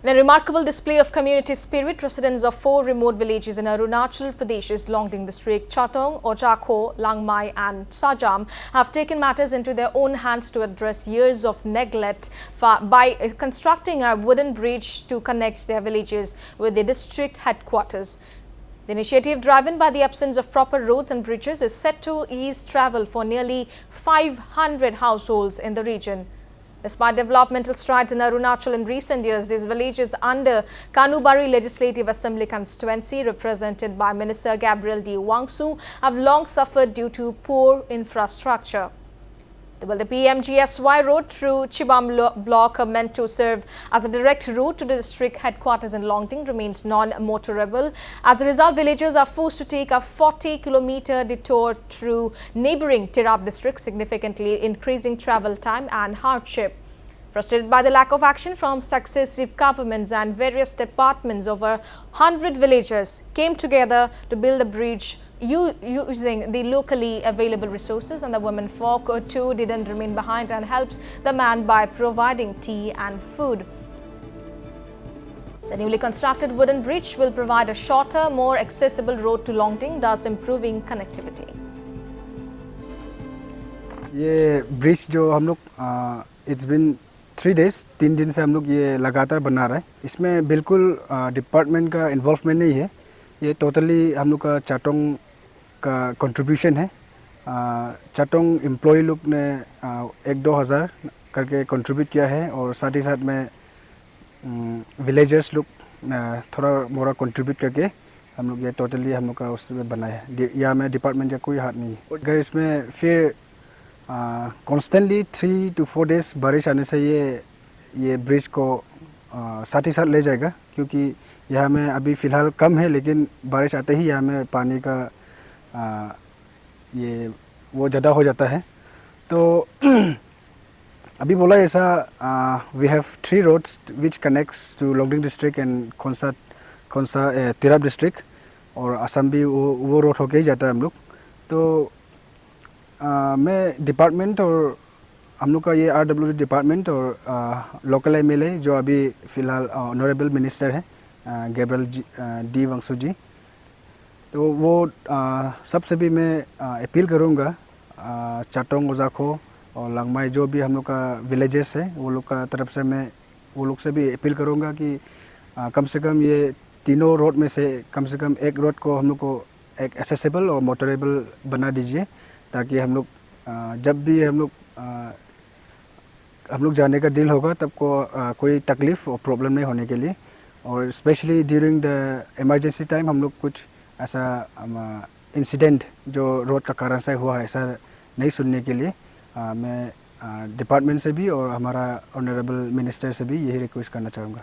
In a remarkable display of community spirit, residents of 4 remote villages in Arunachal Pradesh's Longding district, Chatong, Ochakho, Langmai and Sajam have taken matters into their own hands to address years of neglect by constructing a wooden bridge to connect their villages with the district headquarters. The initiative, driven by the absence of proper roads and bridges, is set to ease travel for nearly 500 households in the region. Despite developmental strides in Arunachal in recent years, these villages under Kanubari Legislative Assembly constituency, represented by Minister Gabriel D. Wangsu, have long suffered due to poor infrastructure. Well, the PMGSY road through Chibam block, meant to serve as a direct route to the district headquarters in Longding, remains non-motorable. As a result, villagers are forced to take a 40-kilometer detour through neighbouring Tirap district, significantly increasing travel time and hardship. Frustrated by the lack of action from successive governments and various departments, over 100 villagers came together to build a bridge using the locally available resources, and the women folk too didn't remain behind and helped the man by providing tea and food. The newly constructed wooden bridge will provide a shorter, more accessible road to Longding, thus improving connectivity. ये bridge जो हम लोग it's been 3 days, 3 दिन से हम लोग ये लगातार बना रहे हैं. इसमें बिल्कुल डिपार्टमेंट का इन्वॉल्वमेंट नहीं है. ये टोटली हम लोग का चाटोंग का कंट्रीब्यूशन है. चाटोंग एम्प्लॉय लोग ने 1-2 हज़ार करके कंट्रीब्यूट किया है, और साथ ही साथ में विलेजर्स लोग थोड़ा मोड़ा कंट्रीब्यूट करके हम लोग ये टोटली हम लोग का उसमें बनाया है. या में डिपार्टमेंट का कोई हाथ नहीं है. अगर इसमें फिर कॉन्स्टेंटली 3 to 4 days बारिश आने से ये ब्रिज को साथ ही साथ ले जाएगा, क्योंकि यहाँ में अभी फ़िलहाल कम है, लेकिन बारिश आते ही यहाँ में पानी का ये वो ज़्यादा हो जाता है. तो अभी बोला ऐसा we have 3 roads which connects to Longding district and Khonsa Tirap district, और असम भी वो रोड होके ही जाता है हम लोग. तो मैं डिपार्टमेंट और हम लोग का ये RWD डिपार्टमेंट और लोकल MLA जो अभी फ़िलहाल ऑनरेबल मिनिस्टर है गैब्रियल डी वांगसू जी, तो वो सबसे भी मैं अपील करूँगा चाटोंग, ओजाखो और लांगमाई जो भी हम लोग का विलेजेस है, वो लोग का तरफ से मैं वो लोग से भी अपील करूँगा कि कम से कम ये तीनों रोड में से कम एक रोड को हम लोग को एक एक्सेसिबल और मोटरेबल बना दीजिए, ताकि हम लोग जब भी हम लोग जाने का डील होगा तब को कोई तकलीफ़ और प्रॉब्लम नहीं होने के लिए. और specially during the emergency time हम लोग कुछ ऐसा इंसिडेंट जो रोड का कारण से हुआ है ऐसा नहीं सुनने के लिए मैं डिपार्टमेंट से भी और हमारा ऑनरेबल मिनिस्टर से भी यही रिक्वेस्ट करना चाहूँगा.